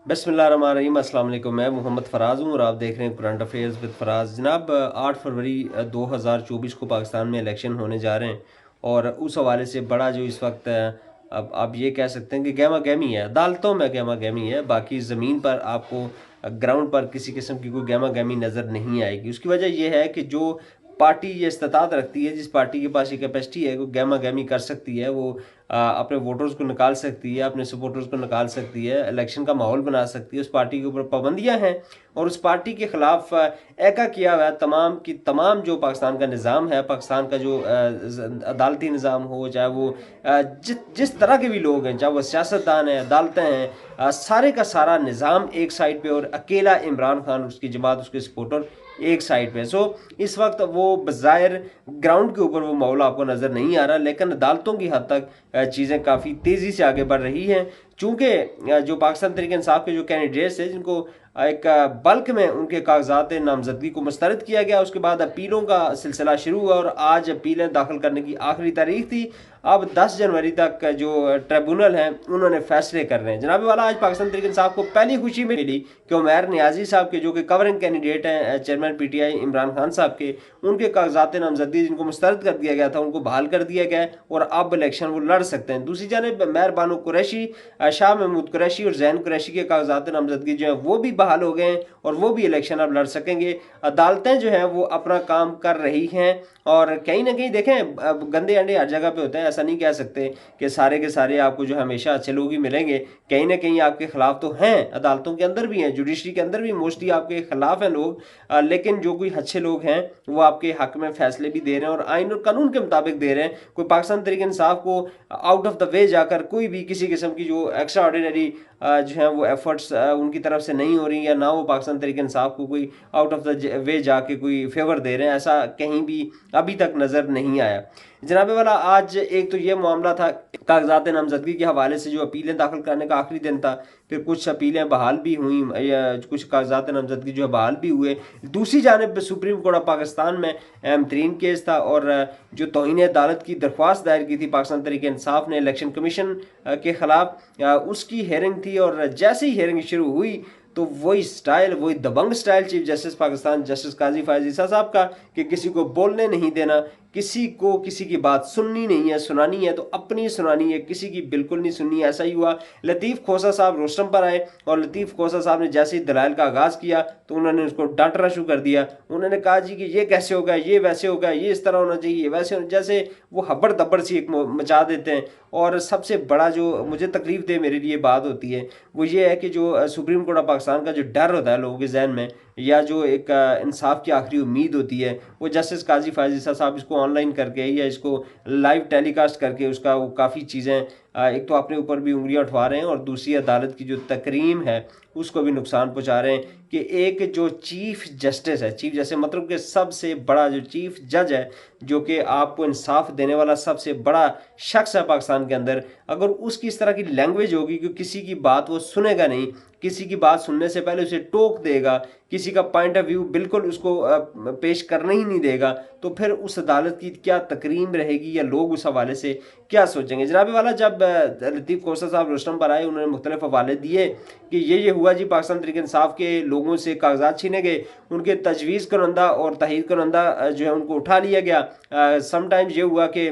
बिस्मिल्लाहिर्रहमानिर्रहीम। अस्सलाम वालेकुम। मैं मोहम्मद फ़राज़ हूँ और आप देख रहे हैं करंट अफेयर्स विद फ़राज़। जनाब, 8 फरवरी 2024 को पाकिस्तान में इलेक्शन होने जा रहे हैं और उस हवाले से बड़ा जो इस वक्त अब आप ये कह सकते हैं कि गहमा गहमी है, अदालतों में गहमा गहमी है। बाकी ज़मीन पर आपको ग्राउंड पर किसी किस्म की कोई गहमा गहमी नज़र नहीं आएगी। उसकी वजह यह है कि जो पार्टी ये इस्तात रखती है, जिस पार्टी के पास ये कैपेसिटी है, वो गहमा गहमी कर सकती है, वो अपने वोटर्स को निकाल सकती है, अपने सपोर्टर्स को निकाल सकती है, इलेक्शन का माहौल बना सकती है। उस पार्टी के ऊपर पाबंदियां हैं और उस पार्टी के खिलाफ एका किया हुआ है तमाम की तमाम जो पाकिस्तान का निज़ाम है, पाकिस्तान का जो अदालती निज़ाम हो, चाहे वो जिस तरह के भी लोग हैं, चाहे वो सियासतदान हैं, अदालतें हैं, सारे का सारा निज़ाम एक साइड पे और अकेला इमरान खान, उसकी जमात, उसके सपोर्टर एक साइड पे। सो इस वक्त वो बज़ाहिर ग्राउंड के ऊपर वो माहौल आपको नज़र नहीं आ रहा, लेकिन अदालतों की हद तक चीज़ें काफ़ी तेज़ी से आगे बढ़ रही हैं। चूँकि जो पाकिस्तान तहरीक इंसाफ के जो कैंडिडेट्स हैं, जिनको एक बल्क में उनके कागजात नामजदगी को मुस्तरद किया गया, उसके बाद अपीलों का सिलसिला शुरू हुआ और आज अपीलें दाखिल करने की आखिरी तारीख थी। अब 10 जनवरी तक जो ट्रिब्यूनल हैं उन्होंने फैसले कर रहे हैं। जनाब वाला, आज पाकिस्तान तहरीक इंसाफ को पहली खुशी मिली कि उमैर नियाजी साहब के, जो कि कवरिंग कैंडिडेट हैं चेयरमैन PTI इमरान खान साहब के, उनके कागजात नामजदगी जिनको मुस्तरद कर दिया गया था, उनको बहाल कर दिया गया और अब इलेक्शन वो लड़ सकते हैं। दूसरी जानब मेहर बानो कुरैशी, शाह महमूद कुरैशी और जैन कुरैशी के कागजात नामजदगी जो है वो भी बहाल हो गए हैं और वो भी इलेक्शन अब लड़ सकेंगे। अदालतें जो हैं वो अपना काम कर रही हैं और कहीं ना कहीं देखें, गंदे अंडे हर जगह पे होते हैं। ऐसा नहीं कह सकते कि सारे के सारे आपको जो हमेशा अच्छे लोग ही मिलेंगे। कहीं ना कहीं आपके खिलाफ तो हैं, अदालतों के अंदर भी हैं, जुडिशरी के अंदर भी मोस्टली आपके खिलाफ हैं लोग, लेकिन जो कोई अच्छे लोग हैं वो आपके हक में फैसले भी दे रहे हैं और आइन और कानून के मुताबिक दे रहे हैं। कोई पाकिस्तान तहरीक इंसाफ को आउट ऑफ द वे जाकर कोई भी किसी किस्म की जो एक्स्ट्रा ऑर्डिनरी जो है वो एफर्ट्स उनकी तरफ से नहीं हो रही, या ना वो पाकिस्तान तहरीक इंसाफ को कोई आउट ऑफ द वे जाके कोई फेवर दे रहे हैं, ऐसा कहीं भी अभी तक नज़र नहीं आया। जनाब वाला, आज एक तो ये मामला था कागजात नामजदगी के हवाले से, जो अपीलें दाखिल करने का आखिरी दिन था, फिर कुछ अपीलें बहाल भी हुई या कुछ कागजात नामजदगी जो है बहाल भी हुए। दूसरी जानब सुप्रीम कोर्ट ऑफ पाकिस्तान में अहम तरीन केस था और जो तौहीन अदालत की दरख्वास्त दायर की थी पाकिस्तान तहरीक इंसाफ ने इलेक्शन कमीशन के खिलाफ, उसकी हेयरिंग थी और जैसे ही हेयरिंग शुरू हुई तो वही स्टाइल, वही दबंग style chief justice Pakistan justice Qazi Faez Isa sahab का कि किसी को बोलने नहीं देना, किसी को किसी की बात सुननी नहीं है, सुनानी है तो अपनी सुनानी है, किसी की बिल्कुल नहीं सुननी। ऐसा ही हुआ। लतीफ़ खोसा साहब रोस्टम पर आए और लतीफ़ खोसा साहब ने जैसे ही दलाइल का आगाज़ किया तो उन्होंने उसको डांटना शुरू कर दिया। उन्होंने कहा जी कि ये कैसे होगा, ये वैसे होगा, ये इस तरह होना चाहिए, ये वैसे होना, जैसे वो हब्बड़ दब्बड़ सी एक मचा देते हैं। और सबसे बड़ा जो मुझे तकलीफ दे मेरे लिए बात होती है वो ये है कि जो सुप्रीम कोर्ट ऑफ पाकिस्तान का जो डर होता है लोगों के जहन में, या जो एक इंसाफ की आखिरी उम्मीद होती है, वो जस्टिस काजी फायज ईसा साहब इसको ऑनलाइन करके या इसको लाइव टेलीकास्ट करके उसका वो काफ़ी चीज़ें एक तो अपने ऊपर भी उंगलियां उठवा रहे हैं और दूसरी अदालत की जो तकरीम है उसको भी नुकसान पहुंचा रहे हैं। कि एक जो चीफ जस्टिस है, चीफ जस्टिस मतलब कि सबसे बड़ा जो चीफ जज है, जो कि आपको इंसाफ देने वाला सबसे बड़ा शख्स है पाकिस्तान के अंदर, अगर उसकी इस तरह की लैंग्वेज होगी कि किसी की बात वो सुनेगा नहीं, किसी की बात सुनने से पहले उसे टोक देगा, किसी का पॉइंट ऑफ व्यू बिल्कुल उसको पेश करने ही नहीं देगा, तो फिर उस अदालत की क्या तकरीम रहेगी या लोग उस हवाले से क्या सोचेंगे। जनाब वाला, जब लतीफ़ खोसा साहब रोस्टम पर आए, उन्होंने मुख्तलिफ हवाले दिए कि ये हुआ जी, पाकिस्तान तहरीक इंसाफ के लोगों से कागजात छीने गए, उनके तजवीज़ करंदा और तहरीर करंदा जो है उनको उठा लिया गया। समटाइम्स ये हुआ कि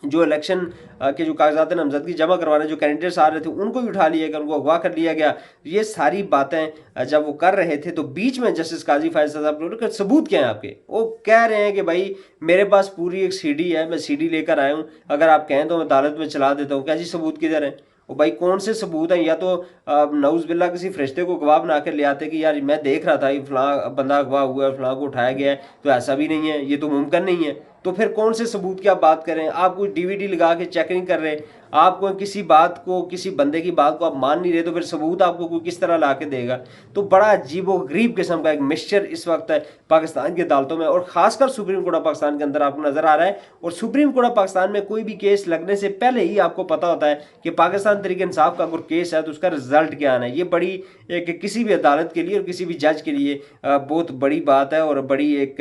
जो इलेक्शन के जो कागजात नामजदगी जमा करवाने जो कैंडिडेट्स आ रहे थे उनको भी उठा लिया गया, उनको अगवा कर लिया गया। ये सारी बातें जब वो कर रहे थे तो बीच में जस्टिस काजी फायज साहब ने सबूत क्या है आपके, वो कह रहे हैं कि भाई मेरे पास पूरी एक CD है, मैं CD लेकर आया हूँ, अगर आप कहें तो मैं अदालत में चला देता हूँ। क्या जी सबूत किधर है? वो भाई कौन से सबूत हैं? या तो नऊज बिल्ला किसी फरिश्ते को गवाह बना कर ले आते कि यार मैं देख रहा था ये फलां बंदा गवाह हुआ है, फलां को उठाया गया है, तो ऐसा भी नहीं है, ये तो मुमकिन नहीं है। तो फिर कौन से सबूत की आप बात करें? आप कोई DVD लगा के चेक नहीं कर रहे, आपको किसी बात को, किसी बंदे की बात को आप मान नहीं रहे, तो फिर सबूत आपको कोई किस तरह ला के देगा? तो बड़ा अजीबो गरीब किस्म का एक मिक्सचर इस वक्त है पाकिस्तान की अदालतों में और खासकर सुप्रीम कोर्ट ऑफ पाकिस्तान के अंदर आपको नजर आ रहा है। और सुप्रीम कोर्ट ऑफ पाकिस्तान में कोई भी केस लगने से पहले ही आपको पता होता है कि पाकिस्तान तहरीक इंसाफ का अगर केस है तो उसका रिजल्ट क्या आना है। ये बड़ी एक किसी भी अदालत के लिए और किसी भी जज के लिए बहुत बड़ी बात है और बड़ी एक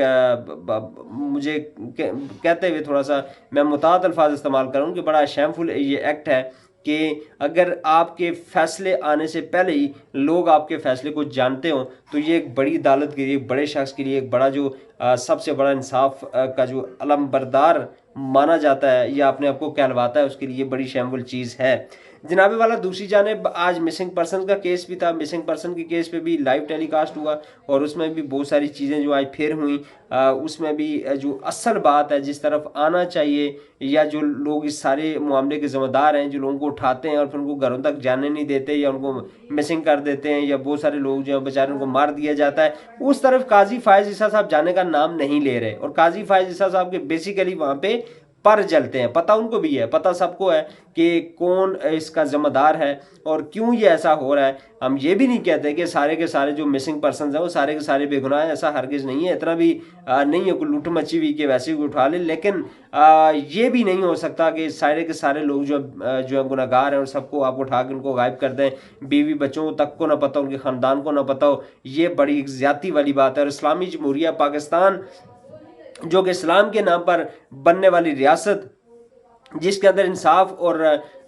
मुझे कहते हुए थोड़ा सा मैं मुताद अल्फाज इस्तेमाल करूँ कि बड़ा शैमफुल ये एक्ट है कि अगर आपके फैसले आने से पहले ही लोग आपके फैसले को जानते हो तो ये एक बड़ी अदालत के लिए, एक बड़े शख्स के लिए, एक बड़ा जो सबसे बड़ा इंसाफ का जो अलमबरदार माना जाता है या अपने आप को कहलवाता है, उसके लिए बड़ी शैम्बुल चीज़ है। जनाबे वाला दूसरी जानिब आज मिसिंग पर्सन का केस भी था। मिसिंग पर्सन के केस पे भी लाइव टेलीकास्ट हुआ और उसमें भी बहुत सारी चीज़ें जो आज फिर हुई, उसमें भी जो असल बात है जिस तरफ आना चाहिए, या जो लोग इस सारे मामले के ज़िम्मेदार हैं, जो लोगों को उठाते हैं और फिर उनको घरों तक जाने नहीं देते या उनको मिसिंग कर देते हैं, या बहुत सारे लोग जो बेचारे उनको मार दिया जाता है, उस तरफ काजी फायज ईसा साहब जाने का नाम नहीं ले रहे। और काजी फायज ईसा साहब के बेसिकली वहाँ पे पर जलते हैं, पता उनको भी है, पता सबको है कि कौन इसका जिम्मेदार है और क्यों ये ऐसा हो रहा है। हम ये भी नहीं कहते कि सारे के सारे जो मिसिंग पर्सन हैं वो सारे के सारे बेगुनाह हैं, ऐसा हरगिज़ नहीं है, इतना भी नहीं है कोई लूट मची हुई कि वैसे ही उठा ले। लेकिन ये भी नहीं हो सकता कि सारे के सारे लोग जो है गुनहगार हैं और सबको आप उठा के उनको गायब कर दें, बीवी बच्चों तक को ना पता, उनके ख़ानदान को ना पता हो। ये बड़ी एक ज़्यादती वाली बात है। और इस्लामी जमहूरिया पाकिस्तान जो कि इस्लाम के नाम पर बनने वाली रियासत, जिसके अंदर इंसाफ और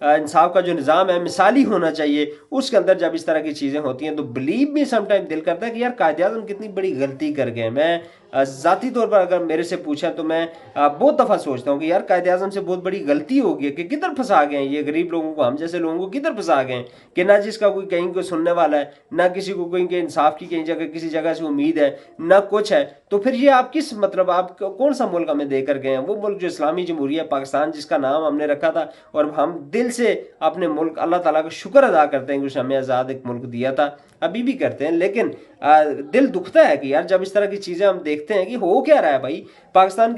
इंसाफ का जो निज़ाम है मिसाली होना चाहिए, उसके अंदर जब इस तरह की चीज़ें होती हैं तो बिलीव में समटाइम दिल करता है कि यार कायद-ए-आज़म कितनी बड़ी गलती कर गए। मैं ज़ाती तौर पर अगर मेरे से पूछा तो मैं बहुत दफ़ा सोचता हूँ कि यार कायद-ए-आज़म से बहुत बड़ी गलती हो गई है कि किधर फंसा गए हैं ये गरीब लोगों को, हम जैसे लोगों को किधर फंसा गए हैं कि ना जिसका कोई कहीं को सुनने वाला है, ना किसी को कोई के इंसाफ की कहीं जगह किसी जगह से उम्मीद है, ना कुछ है। तो फिर ये आप किस मतलब आप कौन सा मुल्क हमें दे कर गए हैं? वो मुल्क जो इस्लामी जमहूरिया पाकिस्तान जिसका नाम हमने रखा था, और हम दिल से अपने मुल्क अल्लाह ताला का शुक्र अदा करते हैं कि उसने हमें आज़ाद एक मुल्क दिया था, अभी भी करते हैं। लेकिन दिल दुखता है कि यार जब इस तरह की चीज़ें हम देखते हैं कि हो क्या रहा है भाई। पाकिस्तान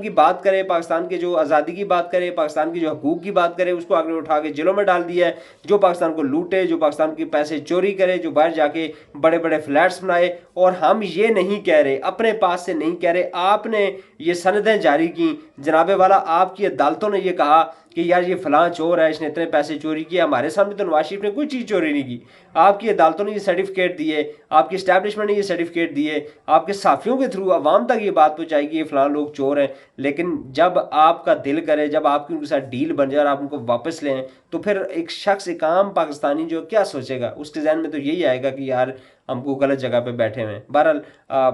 की बात करे, पाकिस्तान के जो आज़ादी की बात करे, पाकिस्तान की जो हकूक़ की बात करे, उसको आगे उठा के जेलों में डाल दिया है। जो पाकिस्तान को लूटे, जो पाकिस्तान के पैसे चोरी करे, जो बाहर जाके बड़े बड़े फ्लैट्स बनाए। और हम ये नहीं कह रहे, अपने पास से नहीं कह रहे, आपने ये सनदें जारी की जनाबे वाला, आपकी अदालतों ने ये कहा कि यार ये फलां चोर है, इसने इतने पैसे चोरी किए। हमारे सामने तो नवाज शरीफ ने कोई चीज़ चोरी नहीं की। आपकी अदालतों ने ये सर्टिफिकेट दिए, आपकी इस्टेब्लिशमेंट ने ये सर्टिफिकेट दिए, आपके साफियों के थ्रू अवाम तक ये बात पहुँचाई कि ये फलां लोग चोर हैं। लेकिन जब आपका दिल करे, जब आपकी उनके साथ डील बन जाए और आप उनको वापस लें, तो फिर एक शख्स, एक आम पाकिस्तानी जो क्या सोचेगा, उसके जहन में तो यही आएगा कि यार हमको गलत जगह पे बैठे हुए हैं। बहरहाल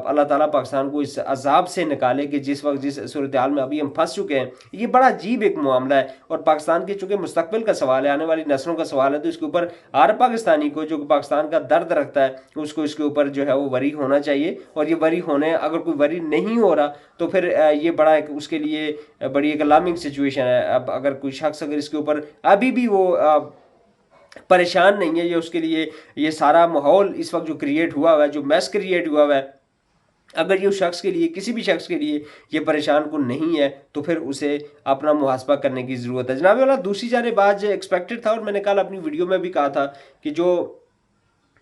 अल्लाह ताला पाकिस्तान को इस अजाब से निकाले कि जिस वक्त जिस सूरत हाल में अभी हम फंस चुके हैं। ये बड़ा अजीब एक मामला है और पाकिस्तान के चूँकि मुस्तकबिल का सवाल है, आने वाली नस्लों का सवाल है, तो इसके ऊपर हर पाकिस्तानी को जो पाकिस्तान का दर्द रखता है उसको इसके ऊपर जो है वो वरी होना चाहिए। और ये वरी होने, अगर कोई वरी नहीं हो रहा तो फिर ये बड़ा एक उसके लिए बड़ी एक अलार्मिंग सिचुएशन है। अब अगर कोई शख्स अगर इसके ऊपर अभी भी वो परेशान नहीं है, ये उसके लिए ये सारा माहौल इस वक्त जो क्रिएट हुआ हुआ है, जो मैस क्रिएट हुआ हुआ है, अगर ये शख्स के लिए, किसी भी शख्स के लिए ये परेशान को नहीं है तो फिर उसे अपना मुहासबा करने की ज़रूरत है। जनाब वाला दूसरी जानिब आज एक्सपेक्टेड था और मैंने कल अपनी वीडियो में भी कहा था कि जो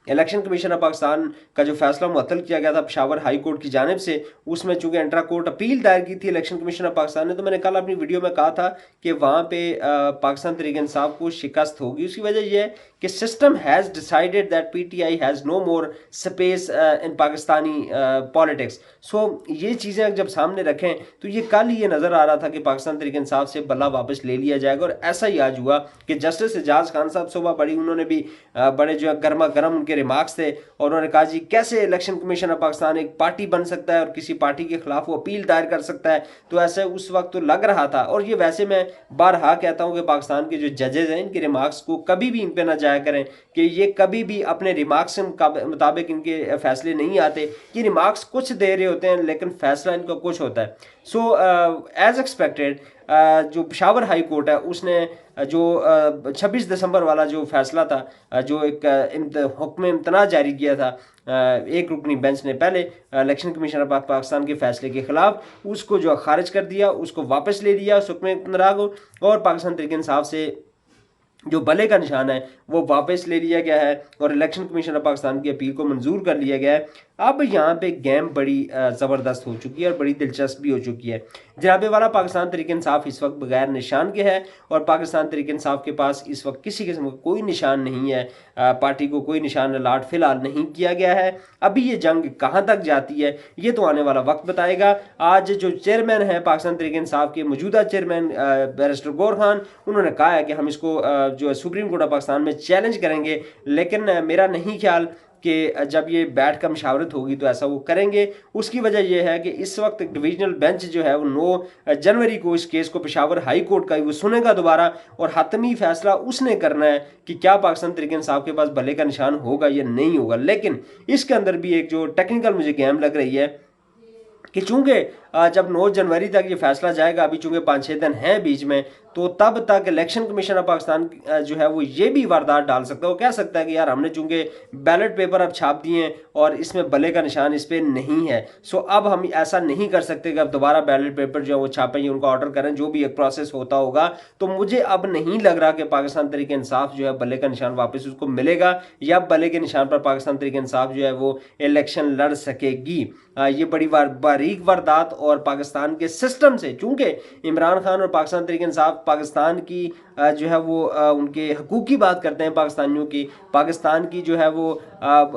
इलेक्शन कमीशन ऑफ पाकिस्तान का जो फैसला मुअत्तल किया गया था पेशावर हाई कोर्ट की जानिब से, उसमें चूंकि इंट्रा कोर्ट अपील दायर की थी इलेक्शन कमीशन ऑफ पाकिस्तान ने, तो मैंने कल अपनी वीडियो में कहा था कि वहाँ पे पाकिस्तान तहरीक इंसाफ को शिकस्त होगी। उसकी वजह यह है कि system has decided that PTI has no more space in Pakistani politics. So ये चीज़ें जब सामने रखें तो ये कल ये नज़र आ रहा था कि पाकिस्तान तहरीक इंसाफ से बल्ला वापस ले लिया जाएगा। और ऐसा ही आज हुआ कि जस्टिस एजाज खान साहब सुबह बड़ी, उन्होंने भी बड़े जो है गर्मा गर्म उनके रिमार्क्स थे और उन्होंने कहा जी कैसे इलेक्शन कमीशन ऑफ पाकिस्तान एक पार्टी बन सकता है और किसी पार्टी के खिलाफ वो अपील दायर कर सकता है। तो ऐसे उस वक्त तो लग रहा था। और ये वैसे मैं बारहा कहता हूँ कि पाकिस्तान के जो जजेज हैं इनके रिमार्क्स को कभी भी इन पर ना जाया करें कि ये कभी भी अपने रिमार्क्स के मुताबिक इनके फैसले नहीं आते। ये रिमार्क्स कुछ दे रहे होते हैं लेकिन फैसला इनका कुछ होता है। सो एज एक्सपेक्टेड जो पेशावर हाई कोर्ट है उसने जो 26 दिसंबर वाला जो फैसला था, जो एक हुक्म इम्तना जारी किया था एक रुकनी बेंच ने पहले इलेक्शन कमीशन ऑफ पाकिस्तान के फैसले के खिलाफ, उसको जो खारिज कर दिया, उसको वापस ले लिया उस हुक्म इम्तना को, और पाकिस्तान तहरीक इंसाफ से जो भले का निशान है वो वापस ले लिया गया है और इलेक्शन कमीशन ऑफ पाकिस्तान की अपील को मंजूर कर लिया गया है। अब यहाँ पे गेम बड़ी ज़बरदस्त हो चुकी है और बड़ी दिलचस्प भी हो चुकी है। जनाबे वाला पाकिस्तान तहरीक इंसाफ इस वक्त बगैर निशान के है और पाकिस्तान तहरीक इंसाफ के पास इस वक्त किसी किस्म का कोई निशान नहीं है। पार्टी को कोई निशान अलाट फिलहाल नहीं किया गया है। अभी ये जंग कहाँ तक जाती है ये तो आने वाला वक्त बताएगा। आज जो चेयरमैन है पाकिस्तान तहरीक इंसाफ के मौजूदा चेयरमैन बैरिस्टर गौहर खान, उन्होंने कहा है कि हम इसको जो है सुप्रीम कोर्ट ऑफ पाकिस्तान में चैलेंज करेंगे, लेकिन मेरा नहीं ख्याल कि जब ये बैठ कर मशावरत होगी तो ऐसा वो करेंगे। उसकी वजह यह है कि इस वक्त डिवीजनल बेंच जो है वो 9 जनवरी को इस केस को पेशावर हाई कोर्ट का वो सुनेगा दोबारा और हतमी फैसला उसने करना है कि क्या पाकिस्तान तहरीक इंसाफ के पास भले का निशान होगा या नहीं होगा। लेकिन इसके अंदर भी एक जो टेक्निकल मुझे गेम लग रही है कि चूंकि जब 9 जनवरी तक ये फैसला जाएगा, अभी चूंकि 5-6 दिन हैं बीच में, तो तब तक इलेक्शन कमीशन ऑफ पाकिस्तान जो है वो ये भी वारदात डाल सकता है। वो कह सकता है कि यार हमने चूंकि बैलेट पेपर अब छाप दिए हैं और इसमें भले का निशान इस पर नहीं है, सो अब हम ऐसा नहीं कर सकते कि अब दोबारा बैलेट पेपर जो है वो छापें या उनका ऑर्डर करें, जो भी एक प्रोसेस होता होगा। तो मुझे अब नहीं लग रहा कि पाकिस्तान तहरीक इंसाफ जो है भले का निशान वापस उसको मिलेगा या भले के निशान पर पाकिस्तान तहरीक इंसाफ जो है वो इलेक्शन लड़ सकेगी। ये बड़ी बारीक वारदात और पाकिस्तान के सिस्टम से, चूंकि इमरान खान और पाकिस्तान तहरीक इंसाफ पाकिस्तान की जो है वो उनके हकूक़ की बात करते हैं, पाकिस्तानियों की, पाकिस्तान की जो है वो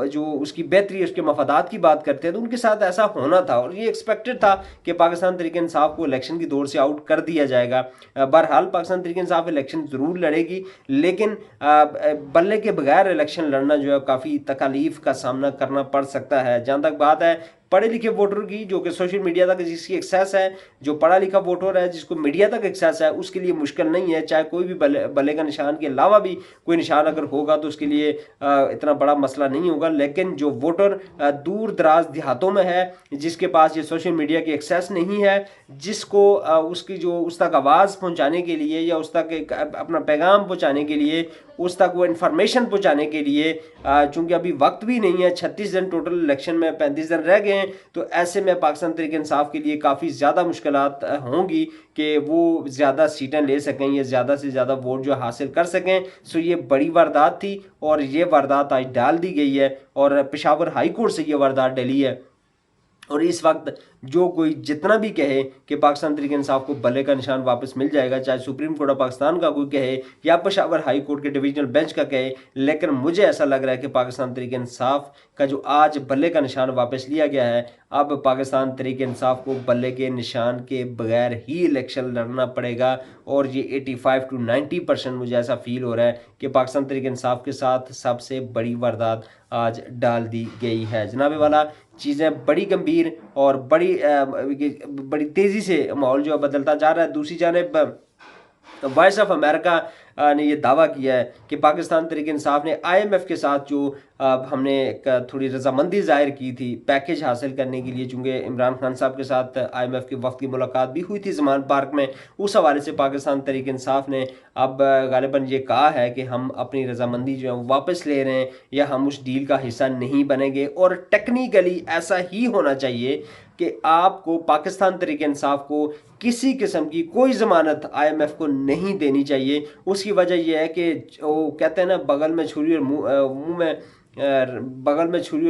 जो उसकी बेहतरी उसके मफादात की बात करते हैं, तो उनके साथ ऐसा होना था और ये एक्सपेक्टेड था कि पाकिस्तान तहरीक इंसाफ को इलेक्शन की दौड़ से आउट कर दिया जाएगा। बहरहाल पाकिस्तान तहरीक इंसाफ इलेक्शन ज़रूर लड़ेगी, लेकिन बल्ले के बगैर इलेक्शन लड़ना जो है काफ़ी तकालीफ का सामना करना पड़ सकता है। जहाँ तक बात है पढ़े लिखे वोटर की, जो कि सोशल मीडिया तक जिसकी एक्सेस है, जो पढ़ा लिखा वोटर है जिसको मीडिया तक एक्सेस है, उसके लिए मुश्किल नहीं है। चाहे कोई भी भले का निशान के अलावा भी कोई निशान अगर होगा तो उसके लिए इतना बड़ा मसला नहीं होगा। लेकिन जो वोटर दूर दराज देहातों में है, जिसके पास ये सोशल मीडिया की एक्सेस नहीं है, जिसको उसकी जो उस तक आवाज़ पहुँचाने के लिए या उस तक अपना पैगाम पहुँचाने के लिए, उस तक वो इन्फॉर्मेशन पहुँचाने के लिए, चूँकि अभी वक्त भी नहीं है, 36 दिन टोटल इलेक्शन में 35 दिन रह गए हैं, तो ऐसे में पाकिस्तान तहरीक इंसाफ के लिए काफ़ी ज़्यादा मुश्किलात होंगी कि वो ज़्यादा सीटें ले सकें या ज़्यादा से ज़्यादा वोट जो हासिल कर सकें। सो ये बड़ी वारदात थी और ये वारदात आज डाल दी गई है और पेशावर हाई कोर्ट से ये वारदात डली है। और इस वक्त जो कोई जितना भी कहे कि पाकिस्तान तहरीक इंसाफ को भले का निशान वापस मिल जाएगा, चाहे सुप्रीम कोर्ट ऑफ पाकिस्तान का कोई कहे या पेशावर हाई कोर्ट के डिवीजनल बेंच का कहे, लेकिन मुझे ऐसा लग रहा है कि पाकिस्तान तहरीक इंसाफ का जो आज भले का निशान वापस लिया गया है, अब पाकिस्तान तहरीक इंसाफ को भले के निशान के बगैर ही इलेक्शन लड़ना पड़ेगा। और ये 85 to 90% मुझे ऐसा फील हो रहा है कि पाकिस्तान तहरीक इंसाफ के साथ सबसे बड़ी वारदात आज डाल दी गई है। जनाबे वाला चीज़ें बड़ी गंभीर और बड़ी तेज़ी से माहौल जो है बदलता जा रहा है। दूसरी जानिब वॉइस ऑफ अमेरिका ने यह दावा किया है कि पाकिस्तान तहरीक इंसाफ ने IMF के साथ जो हमने एक थोड़ी रजामंदी जाहिर की थी पैकेज हासिल करने के लिए, चूँकि इमरान खान साहब के साथ IMF के वक्त की मुलाकात भी हुई थी ज़मान पार्क में, उस हवाले से पाकिस्तान तहरीक इंसाफ ने अब गालिबन ये कहा है कि हम अपनी रजामंदी जो है वो वापस ले रहे हैं या हम उस डील का हिस्सा नहीं बनेंगे। और टेक्निकली ऐसा ही होना चाहिए कि आपको पाकिस्तान तहरीक इंसाफ को किसी किस्म की कोई ज़मानत IMF को नहीं देनी चाहिए। उसकी वजह यह है कि वो कहते हैं ना, बगल में छुरी और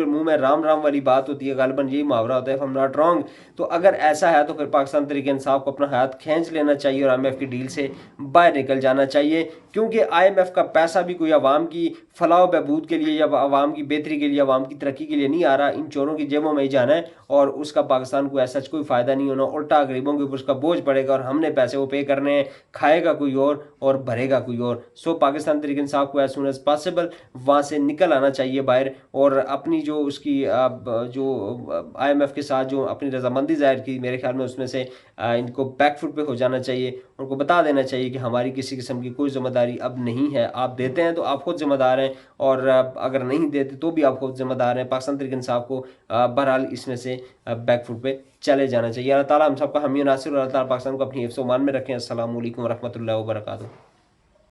मुंह में राम राम वाली बात होती है, गालिबन यही मुहावरा होता है, if I am not wrong. तो अगर ऐसा है तो फिर पाकिस्तान तहरीक इंसाफ को अपना हाथ खींच लेना चाहिए और IMF की डील से बाहर निकल जाना चाहिए, क्योंकि IMF का पैसा भी कोई आवाम की फलाह बहबूद के लिए या आवाम की बेहतरी के लिए, आवाम की तरक्की के लिए नहीं आ रहा। इन चोरों की जेबों में ही जाना है और उसका पाकिस्तान को ऐसा कोई फ़ायदा नहीं होना, उल्टा गरीबों के ऊपर उसका बोझ पड़ेगा और हमने पैसे वो पे करने हैं, खाएगा कोई और भरेगा कोई और। सो पाकिस्तान तहरीक इंसाफ को एज सुन एज पॉसिबल वहाँ से निकल आना चाहिए बाहर और अपनी जो उसकी जो IMF के साथ जो अपनी रजामंदी जाहिर की, मेरे ख्याल में उसमें से इनको बैकफुट पे हो जाना चाहिए। उनको बता देना चाहिए कि हमारी किसी किस्म की कोई जिम्मेदारी अब नहीं है, आप देते हैं तो आप खुद जिम्मेदार हैं और अगर नहीं देते तो भी आप खुद जिम्मेदार हैं। पाकिस्तान तहरीक इंसाफ को बहरहाल इसमें से बैकफुट पे चले जाना चाहिए। अल्लाह ताला हम सबका हामी नासिर और अल्लाह ताला पाकिस्तान को अपनी हिफ्ज़-ओ-मान में रखें। अस्सलामु अलैकुम व रहमतुल्लाहि व बरकातुहू।